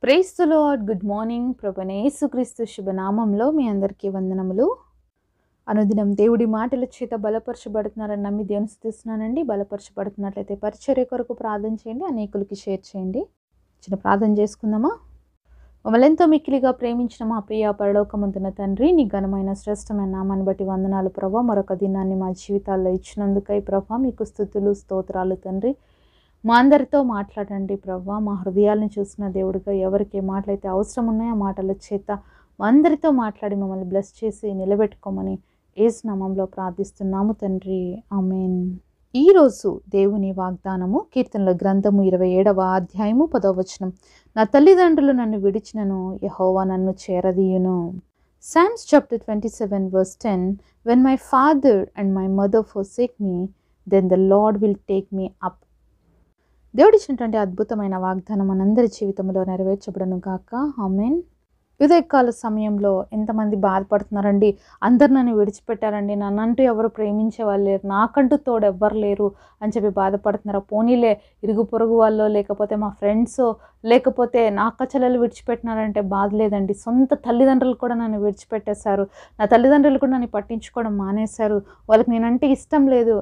Praise the lord. Good morning. ప్రభువైన యేసుక్రీస్తు శుభనామంలో మీ అందరికీ వందనములు. అనుదినం దేవుడి మాటల చేత బలపరచబడుతున్నారని నమ్మి దేవుని స్తుతిస్తున్నానండి. బలపరచబడుతున్నట్లయితే పరిచర్య కొరకు ప్రార్థన చేయండి, అనేకులకి షేర్ చేయండి. చిన్న ప్రార్థన చేసుకుందామా? మమ్మల్ని ఎంతో మిక్కిలిగా ప్రేమించిన మా ప్రియ పరలోకమందున తండ్రి, నీ ఘనమైన శ్రేష్టమైన నామాన్ని బట్టి వందనాలు ప్రభా. మరొక దినాన్ని మా జీవితాల్లో ఇచ్చినందుకై ప్రభా మీకు స్తుతులు స్తోత్రాలు తండ్రి. మా అందరితో మాట్లాడండి ప్రభా. మా హృదయాలను చూసిన దేవుడిగా ఎవరికి ఏ మాటలైతే అవసరం ఉన్నాయో ఆ మాటల చేత మా అందరితో మాట్లాడి మమ్మల్ని బ్లెస్ చేసి నిలబెట్టుకోమని యేసు నామంలో ప్రార్థిస్తున్నాము తండ్రి, ఆమేన్. ఈరోజు దేవుని వాగ్దానము కీర్తనల గ్రంథము 27వ అధ్యాయము 10వ వచనం. నా తల్లిదండ్రులు నన్ను విడిచినను, యెహోవా నన్ను చేరదీయును. Psalms chapter 27 verse 10. When my father and my mother forsake me, then the Lord will take me up. దేవుడు ఇచ్చినటువంటి అద్భుతమైన వాగ్దానం మనందరి జీవితంలో నెరవేర్చబడను గాక, ఆమేన్. ఉదయకాల సమయంలో ఎంతమంది బాధపడుతున్నారండి. అందరు నన్ను విడిచిపెట్టారండి, నన్నంటూ ఎవరు ప్రేమించే వాళ్ళు లేరు, నాకంటూ తోడు ఎవ్వరు లేరు అని చెప్పి బాధపడుతున్నారు. పోనీలే ఇరుగు పొరుగు వాళ్ళు, లేకపోతే మా ఫ్రెండ్స్, లేకపోతే నా అక్క చెల్లెలు విడిచిపెట్టినారంటే బాధ లేదండి. సొంత తల్లిదండ్రులు కూడా నన్ను విడిచిపెట్టేశారు. నా తల్లిదండ్రులు కూడా నన్ను పట్టించుకోవడం మానేశారు. వాళ్ళకి నేనంటే ఇష్టం లేదు,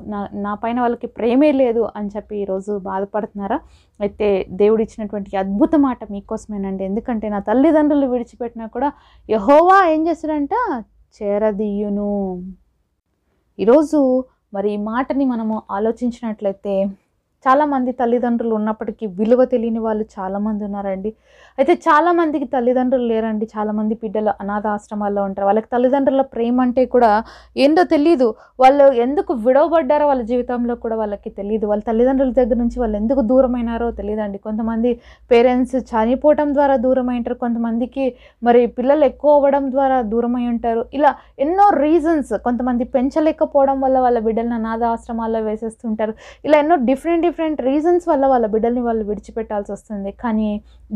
నా పైన వాళ్ళకి ప్రేమే లేదు అని చెప్పి ఈరోజు బాధపడుతున్నారా? అయితే దేవుడు ఇచ్చినటువంటి అద్భుత మాట మీకోసమేనండి. ఎందుకంటే నా తల్లిదండ్రులు విడిచిపెట్టినా కూడా యెహోవా ఏం చేస్తాడంట? చేరదీయును. ఈరోజు మరి ఈ మాటని మనము ఆలోచించినట్లయితే చాలామంది తల్లిదండ్రులు ఉన్నప్పటికీ విలువ తెలియని వాళ్ళు చాలామంది ఉన్నారండి. అయితే చాలామందికి తల్లిదండ్రులు లేరండి. చాలామంది బిడ్డలు అనాథ ఆశ్రమాల్లో ఉంటారు. వాళ్ళకి తల్లిదండ్రుల ప్రేమ అంటే కూడా ఏందో తెలియదు. వాళ్ళు ఎందుకు విడవబడ్డారో వాళ్ళ జీవితంలో కూడా వాళ్ళకి తెలియదు. వాళ్ళ తల్లిదండ్రుల దగ్గర నుంచి వాళ్ళు ఎందుకు దూరమైనారో తెలియదండి. కొంతమంది పేరెంట్స్ చనిపోవటం ద్వారా దూరమై ఉంటారు, కొంతమందికి మరి పిల్లలు ఎక్కువ అవ్వడం ద్వారా దూరమై ఉంటారు. ఇలా ఎన్నో రీజన్స్. కొంతమంది పెంచలేకపోవడం వల్ల వాళ్ళ బిడ్డలను అనాథ ఆశ్రమాల్లో వేసేస్తుంటారు. ఇలా ఎన్నో డిఫరెంట్ రీజన్స్ వల్ల వాళ్ళ బిడ్డల్ని వాళ్ళు విడిచిపెట్టాల్సి వస్తుంది. కానీ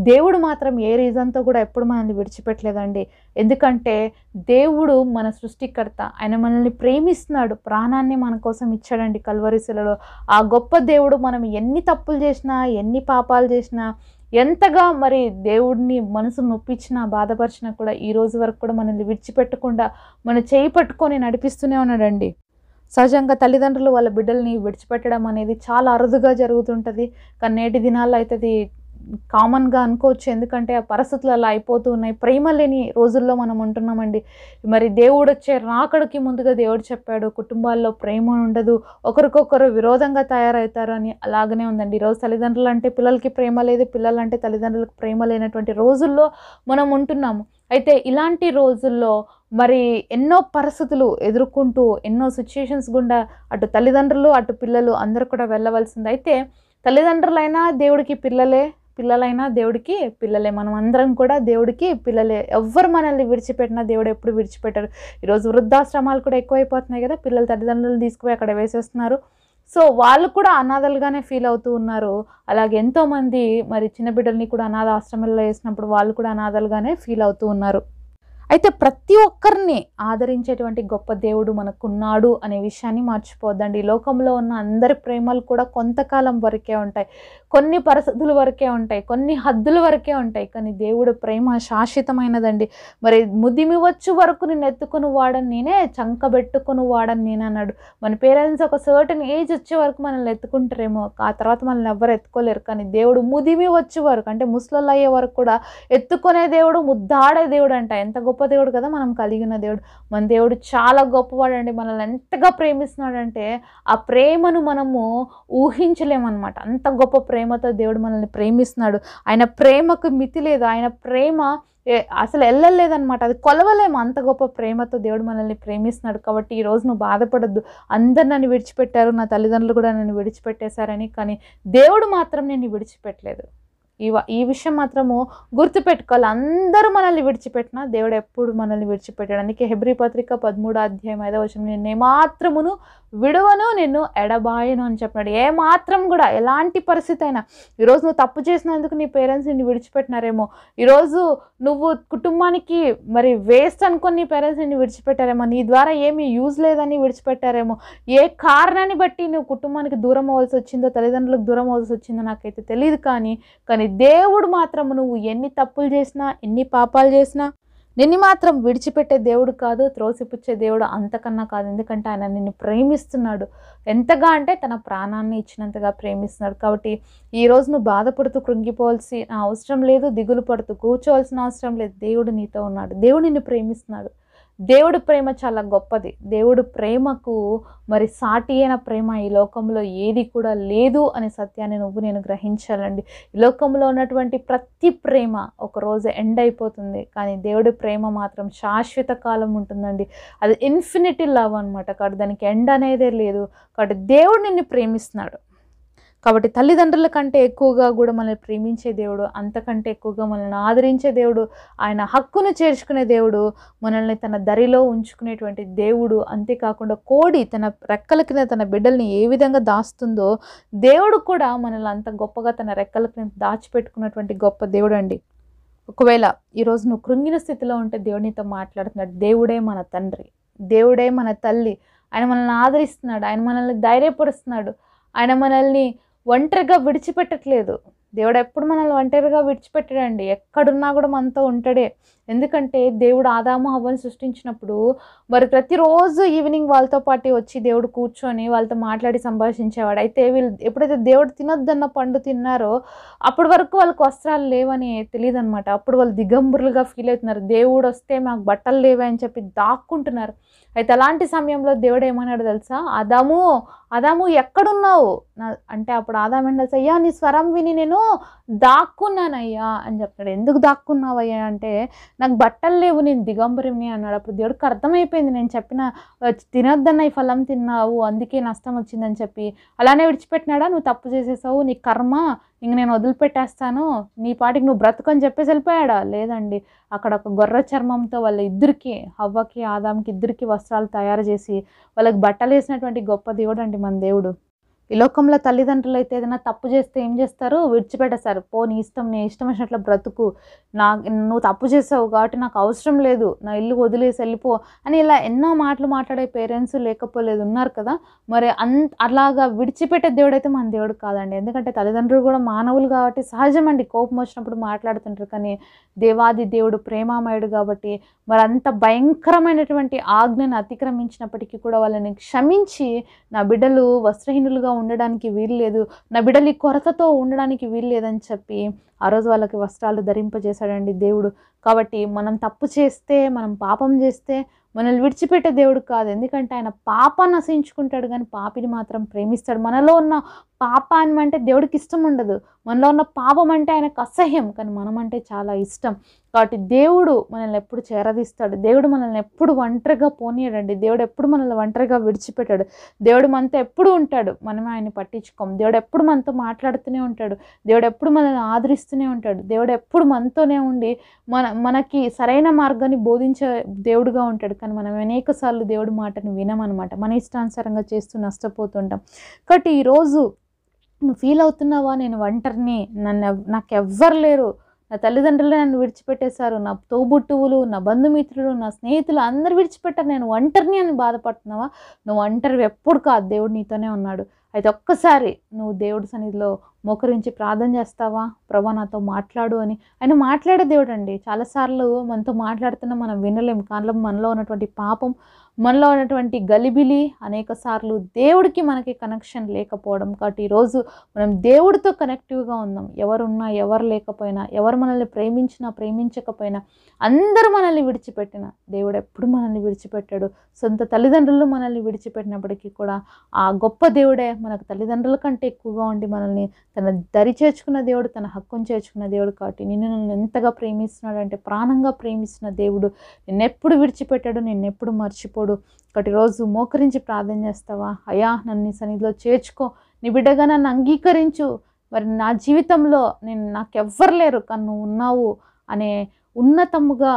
దేవుడు మాత్రం ఏ రీజన్తో కూడా ఎప్పుడు మనల్ని విడిచిపెట్టలేదండి. ఎందుకంటే దేవుడు మన సృష్టికర్త. ఆయన మనల్ని ప్రేమిస్తున్నాడు. ప్రాణాన్ని మన కోసం ఇచ్చాడండి కల్వరి శిలలో. ఆ గొప్ప దేవుడు మనం ఎన్ని తప్పులు చేసినా, ఎన్ని పాపాలు చేసినా, ఎంతగా మరి దేవుడిని మనసు నొప్పించినా, బాధపరిచినా కూడా ఈ రోజు వరకు కూడా మనల్ని విడిచిపెట్టకుండా మన చేయి పట్టుకొని నడిపిస్తూనే ఉన్నాడండి. సహజంగా తల్లిదండ్రులు వాళ్ళ బిడ్డల్ని విడిచిపెట్టడం అనేది చాలా అరుదుగా జరుగుతుంటుంది. కానీ నేటి దినాల్లో అయితే అది కామన్గా అనుకోవచ్చు. ఎందుకంటే ఆ పరిస్థితులు అలా అయిపోతూ ఉన్నాయి. ప్రేమ లేని రోజుల్లో మనం ఉంటున్నామండి. మరి దేవుడు వచ్చే రాకడికి ముందుగా దేవుడు చెప్పాడు, కుటుంబాల్లో ప్రేమ ఉండదు, ఒకరికొకరు విరోధంగా తయారవుతారు అని. అలాగనే ఉందండి. ఈరోజు తల్లిదండ్రులు అంటే పిల్లలకి ప్రేమ లేదు, పిల్లలంటే తల్లిదండ్రులకు ప్రేమ లేనటువంటి రోజుల్లో మనం ఉంటున్నాము. అయితే ఇలాంటి రోజుల్లో మరి ఎన్నో పరిస్థితులు ఎదుర్కొంటూ, ఎన్నో సిచ్యుయేషన్స్ గుండా అటు తల్లిదండ్రులు అటు పిల్లలు అందరూ కూడా వెళ్ళవలసింది. అయితే తల్లిదండ్రులైనా దేవుడికి పిల్లలే, పిల్లలైనా దేవుడికి పిల్లలే. మనం అందరం కూడా దేవుడికి పిల్లలే. ఎవ్వరు మనల్ని విడిచిపెట్టినా దేవుడు ఎప్పుడు విడిచిపెట్టారు. ఈరోజు వృద్ధాశ్రమాలు కూడా ఎక్కువైపోతున్నాయి కదా. పిల్లలు తల్లిదండ్రులు తీసుకుపోయి అక్కడ వేసేస్తున్నారు. సో వాళ్ళు కూడా అనాథలుగానే ఫీల్ అవుతూ ఉన్నారు. అలాగే ఎంతోమంది మరి చిన్న బిడ్డల్ని కూడా అనాథ ఆశ్రమాల్లో వేసినప్పుడు వాళ్ళు కూడా అనాథలుగానే ఫీల్ అవుతూ ఉన్నారు. అయితే ప్రతి ఒక్కరిని ఆదరించేటువంటి గొప్ప దేవుడు మనకున్నాడు అనే విషయాన్ని మర్చిపోద్దండి. ఈ లోకంలో ఉన్న అందరి ప్రేమలు కూడా కొంతకాలం వరకే ఉంటాయి, కొన్ని పరిస్థితుల వరకే ఉంటాయి, కొన్ని హద్దుల వరకే ఉంటాయి. కానీ దేవుడు ప్రేమ శాశ్వతమైనదండి. మరి ముదిమి వచ్చు వరకు నేను ఎత్తుకుని వాడని నేనే, చంకబెట్టుకుని వాడని నేను అన్నాడు. మన పేరెంట్స్ ఒక సర్టన్ ఏజ్ వచ్చే వరకు మనల్ని ఎత్తుకుంటారేమో, ఆ తర్వాత మనల్ని ఎవ్వరు ఎత్తుకోలేరు. కానీ దేవుడు ముదిమి వచ్చే వరకు, అంటే ముసలోళ్ళు అయ్యే వరకు కూడా ఎత్తుకునే దేవుడు, ముద్దాడే దేవుడు అంట. ఎంత గొప్ప దేవుడు కదా మనం కలిగిన దేవుడు. మన దేవుడు చాలా గొప్పవాడు అండి. మనల్ని ఎంతగా ప్రేమిస్తున్నాడంటే ఆ ప్రేమను మనము ఊహించలేమన్నమాట. అంత గొప్ప ప్రేమతో దేవుడు మనల్ని ప్రేమిస్తున్నాడు. ఆయన ప్రేమకు మితి లేదు. ఆయన ప్రేమ అసలు వెళ్ళలేదన్నమాట. అది కొలవలేము. అంత గొప్ప ప్రేమతో దేవుడు మనల్ని ప్రేమిస్తున్నాడు. కాబట్టి ఈరోజు నువ్వు బాధపడద్దు. అందరు నన్ను విడిచిపెట్టారు, నా తల్లిదండ్రులు కూడా నన్ను విడిచిపెట్టేశారని. కానీ దేవుడు మాత్రం నేను విడిచిపెట్టలేదు. ఈ విషయం మాత్రము గుర్తుపెట్టుకోవాలి. అందరూ మనల్ని విడిచిపెట్టినా దేవుడు ఎప్పుడు మనల్ని విడిచిపెట్టాడు. అందుకే హెబ్రీ పత్రిక 13వ అధ్యాయం 5వ వచనం, నేను ఏమాత్రమును విడువను, నిన్ను ఎడబాయను అని చెప్పినాడు. ఏమాత్రం కూడా ఎలాంటి పరిస్థితి అయినా, ఈరోజు నువ్వు తప్పు చేసినందుకు నీ పేరెంట్స్ నిన్ను విడిచిపెట్టినారేమో, ఈరోజు నువ్వు కుటుంబానికి మరి వేస్ట్ అనుకొని నీ పేరెంట్స్ నిన్ను విడిచిపెట్టారేమో, నీ ద్వారా ఏమీ యూజ్ లేదని విడిచిపెట్టారేమో, ఏ కారణాన్ని బట్టి నువ్వు కుటుంబానికి దూరం అవ్వాల్సి వచ్చిందో, తల్లిదండ్రులకు దూరం అవ్వాల్సి వచ్చిందో నాకైతే తెలియదు. కానీ కానీ దేవుడు మాత్రం నువ్వు ఎన్ని తప్పులు చేసినా, ఎన్ని పాపాలు చేసినా నిన్ను మాత్రం విడిచిపెట్టే దేవుడు కాదు, త్రోసిపుచ్చే దేవుడు అంతకన్నా కాదు. ఎందుకంటే ఆయన నిన్ను ప్రేమిస్తున్నాడు. ఎంతగా అంటే తన ప్రాణాన్ని ఇచ్చినంతగా ప్రేమిస్తున్నాడు. కాబట్టి ఈరోజు నువ్వు బాధపడుతూ కృంగిపోవాల్సిన అవసరం లేదు, దిగులు పడుతూ కూర్చోవలసిన అవసరం లేదు. దేవుడు నీతో ఉన్నాడు. దేవుడు నిన్ను ప్రేమిస్తున్నాడు. దేవుడు ప్రేమ చాలా గొప్పది. దేవుడు ప్రేమకు మరి సాటి అయిన ప్రేమ ఈ లోకంలో ఏది కూడా లేదు అనే సత్యాన్ని నేను గ్రహించాలండి. ఈ లోకంలో ఉన్నటువంటి ప్రతి ప్రేమ ఒకరోజు ఎండ్ అయిపోతుంది, కానీ దేవుడి ప్రేమ మాత్రం శాశ్వత కాలం ఉంటుందండి. అది ఇన్ఫినిటీ లవ్ అనమాట. కాబట్టి దానికి ఎండ్ అనేదే లేదు. కాబట్టి దేవుడు నిన్ను ప్రేమిస్తున్నాడు. కాబట్టి తల్లిదండ్రుల కంటే ఎక్కువగా కూడా మనల్ని ప్రేమించే దేవుడు, అంతకంటే ఎక్కువగా మనల్ని ఆదరించే దేవుడు, ఆయన హక్కును చేర్చుకునే దేవుడు, మనల్ని తన దరిలో ఉంచుకునేటువంటి దేవుడు. అంతేకాకుండా కోడి తన రెక్కల కింద తన బిడ్డల్ని ఏ విధంగా దాస్తుందో దేవుడు కూడా మనల్ని అంత గొప్పగా తన రెక్కల కింద దాచిపెట్టుకున్నటువంటి గొప్ప దేవుడు అండి. ఒకవేళ ఈరోజు నువ్వు కృంగిన స్థితిలో ఉంటే దేవుడు నీతో మాట్లాడుతున్నాడు. దేవుడే మన తండ్రి, దేవుడే మన తల్లి. ఆయన మనల్ని ఆదరిస్తున్నాడు, ఆయన మనల్ని ధైర్యపరుస్తున్నాడు, ఆయన మనల్ని ఒంటరిగా విడిచిపెట్టట్లేదు. దేవుడు ఎప్పుడు మనల్ని ఒంటరిగా విడిచిపెట్టాడండి. ఎక్కడున్నా కూడా మనతో ఉంటాడే. ఎందుకంటే దేవుడు ఆదాము హవ్వను సృష్టించినప్పుడు మరి ప్రతిరోజు ఈవినింగ్ వాళ్ళతో పాటు వచ్చి దేవుడు కూర్చొని వాళ్ళతో మాట్లాడి సంభాషించేవాడు. అయితే వీళ్ళు ఎప్పుడైతే దేవుడు తినొద్దన్న పండు తిన్నారో అప్పటి వరకు వాళ్ళకి వస్త్రాలు లేవని తెలియదు అనమాట. అప్పుడు వాళ్ళు దిగంబరులుగా ఫీల్ అవుతున్నారు. దేవుడు వస్తే మాకు బట్టలు లేవే అని చెప్పి దాక్కుంటున్నారు. అయితే అలాంటి సమయంలో దేవుడు ఏమన్నాడు తెలుసా? ఆదాము ఎక్కడున్నావు అంటే అప్పుడు ఆదాము ఏం తెలుసా? అయ్యా నీ స్వరం విని నేను దాక్కున్నానయ్యా అని చెప్తాడు. ఎందుకు దాక్కున్నావయ్యా అంటే నాకు బట్టలు లేవు, నేను దిగంబరిని అన్నాడు. అప్పుడు దేవుడికి అర్థమైపోయింది, నేను చెప్పిన తినొద్దన్న ఈ ఫలం తిన్నావు అందుకే నష్టం వచ్చిందని చెప్పి. అలానే విడిచిపెట్టినాడా? నువ్వు తప్పు చేసేసావు, నీ కర్మ, ఇంక నేను వదిలిపెట్టేస్తాను, నీ పాటికి నువ్వు బ్రతుకని చెప్పేసి వెళ్ళిపోయాడా? లేదండి. అక్కడ ఒక గొర్రె చర్మంతో వాళ్ళ ఇద్దరికి, హవ్వకి ఆదాంకి ఇద్దరికి వస్త్రాలు తయారు చేసి వాళ్ళకి బట్టలు వేసినటువంటి గొప్ప దేవుడు అండి మన దేవుడు. ఈ లోకంలో తల్లిదండ్రులు అయితే ఏదైనా తప్పు చేస్తే ఏం చేస్తారు? విడిచిపెట్టేస్తారు. పో నీ ఇష్టం, నీ ఇష్టం వచ్చినట్లు బ్రతుకు, నువ్వు తప్పు చేసావు కాబట్టి నాకు అవసరం లేదు, నా ఇల్లు వదిలేసి వెళ్ళిపో అని ఇలా ఎన్నో మాటలు మాట్లాడే పేరెంట్స్ లేకపోలేదు, ఉన్నారు కదా. మరి అలాగా విడిచిపెట్టే దేవుడు అయితే మన దేవుడు కాదండి. ఎందుకంటే తల్లిదండ్రులు కూడా మానవులు కాబట్టి సహజమండి, కోపం వచ్చినప్పుడు మాట్లాడుతుంటారు. కానీ దేవాది దేవుడు ప్రేమామయుడు కాబట్టి మరి అంత భయంకరమైనటువంటి ఆజ్ఞను అతిక్రమించినప్పటికీ కూడా వాళ్ళని క్షమించి నా బిడ్డలు వస్త్రహీనులుగా ఉండడానికి వీలు లేదు, నా బిడ్డలు ఈ కొరతతో ఉండడానికి వీలు లేదని చెప్పి ఆ రోజు వాళ్ళకి వస్త్రాలు ధరింపజేశాడండి దేవుడు. కాబట్టి మనం తప్పు చేస్తే, మనం పాపం చేస్తే మనల్ని విడిచిపెట్టే దేవుడు కాదు. ఎందుకంటే ఆయన పాపాన్ని నశించుకుంటాడు కానీ పాపిని మాత్రం ప్రేమిస్తాడు. మనలో ఉన్న పాపాన్ని అంటే దేవుడికి ఇష్టం ఉండదు, మనలో ఉన్న పాపం అంటే ఆయనకు అసహ్యం, కానీ మనం అంటే చాలా ఇష్టం. కాబట్టి దేవుడు మనల్ని ఎప్పుడు చేరదీస్తాడు. దేవుడు మనల్ని ఎప్పుడు ఒంటరిగా పోనీయడండి. దేవుడు ఎప్పుడు మనల్ని ఒంటరిగా విడిచిపెట్టాడు. దేవుడు మనతో ఎప్పుడు ఉంటాడు, మనమే ఆయన్ని పట్టించుకోం. దేవుడు ఎప్పుడు మనతో మాట్లాడుతూనే ఉంటాడు. దేవుడు ఎప్పుడు మనల్ని ఆదరిస్తూనే ఉంటాడు. దేవుడు ఎప్పుడు మనతోనే ఉండి మనకి సరైన మార్గాన్ని బోధించే దేవుడుగా ఉంటాడు. కానీ మనం అనేక సార్లు దేవుడి మాటను వినమనమాట, మన ఇష్టానుసారంగా చేస్తూ నష్టపోతుంటాం. కాబట్టి ఈరోజు నువ్వు ఫీల్ అవుతున్నావా? నేను ఒంటరిని, నాకు ఎవ్వరు లేరు, నా తల్లిదండ్రులు నన్ను విడిచిపెట్టేశారు, నా తోబుట్టువులు, నా బంధుమిత్రులు, నా స్నేహితులు అందరు విడిచిపెట్టారు, నేను ఒంటరిని అని బాధపడుతున్నావా? నువ్వు ఒంటరి ఎప్పుడు కాదు, దేవుడు నీతోనే ఉన్నాడు. అయితే ఒక్కసారి నువ్వు దేవుడి సన్నిధిలో మోకరించి ప్రార్థన చేస్తావా? ప్రభా నాతో మాట్లాడు అని. ఆయన మాట్లాడే దేవుడు అండి. చాలాసార్లు మనతో మాట్లాడుతున్నా మనం వినలేము, కానీ మనలో ఉన్నటువంటి పాపం, మనలో ఉన్నటువంటి గలిబిలి అనేక సార్లు దేవుడికి మనకి కనెక్షన్ లేకపోవడం. కాబట్టి ఈరోజు మనం దేవుడితో కనెక్టివ్గా ఉందాం. ఎవరున్నా ఎవరు లేకపోయినా, ఎవరు మనల్ని ప్రేమించినా ప్రేమించకపోయినా, అందరూ మనల్ని విడిచిపెట్టిన దేవుడు ఎప్పుడు మనల్ని విడిచిపెట్టాడు. సొంత తల్లిదండ్రులు మనల్ని విడిచిపెట్టినప్పటికీ కూడా ఆ గొప్ప దేవుడే మనకు తల్లిదండ్రుల కంటే ఎక్కువగా ఉండి మనల్ని తన దరి చేర్చుకున్న దేవుడు, తన హక్కును చేర్చుకున్న దేవుడు. కాబట్టి నన్ను ఎంతగా ప్రేమిస్తున్నాడు అంటే ప్రాణంగా ప్రేమిస్తున్న దేవుడు నిన్నెప్పుడు విడిచిపెట్టాడు, నిన్నెప్పుడు మర్చిపోడు. కాబట్టి రోజు మోకరించి ప్రార్థన చేస్తావా? అయ్యా నన్ను నీ సన్నిధిలో చేర్చుకో, నీ బిడ్డగా నన్ను అంగీకరించు, మరి నా జీవితంలో నాకెవ్వరు లేరు కానీ నువ్వు ఉన్నావు అనే ఉన్నతముగా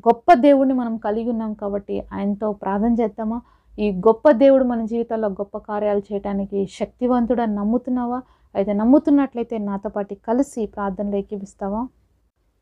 గొప్ప దేవుడిని మనం కలిగి ఉన్నాం. కాబట్టి ఆయనతో ప్రార్థన చేద్దామా? ఈ గొప్ప దేవుడు మన జీవితాల్లో గొప్ప కార్యాలు చేయడానికి శక్తివంతుడని నమ్ముతున్నావా? అయితే నమ్ముతున్నట్లయితే నాతో పాటు కలిసి ప్రార్థనలో ఏకీపిస్తావా?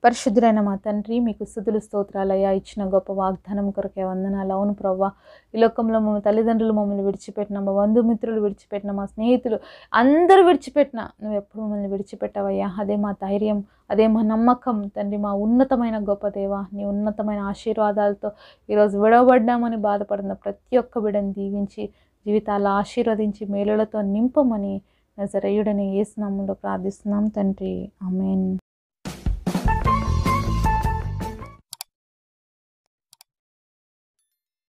పరిశుద్ధులైన మా తండ్రి, మీకు స్తుతులు స్తోత్రాలయ్యా. ఇచ్చిన గొప్ప వాగ్దానం కొరకే వందనాలు. అవును ప్రవ్వా, ఈ లోకంలో మమ్మల్ని తల్లిదండ్రులు మమ్మల్ని విడిచిపెట్టిన, మా బంధుమిత్రులు విడిచిపెట్టిన, మా స్నేహితులు అందరూ విడిచిపెట్టిన, నువ్వు ఎప్పుడు మమ్మల్ని విడిచిపెట్టవయ్యా. అదే మా ధైర్యం, అదే మా నమ్మకం తండ్రి. మా ఉన్నతమైన గొప్ప దేవ, నీ ఉన్నతమైన ఆశీర్వాదాలతో ఈరోజు విడవబడ్డామని బాధపడుతున్న ప్రతి ఒక్క బిడ్డను దీవించి, జీవితాలు ఆశీర్వదించి, మేలులతో నింపమని నజరేయుడని యేసు నామములో ప్రార్థిస్తున్నాం తండ్రి. ఆమేన్.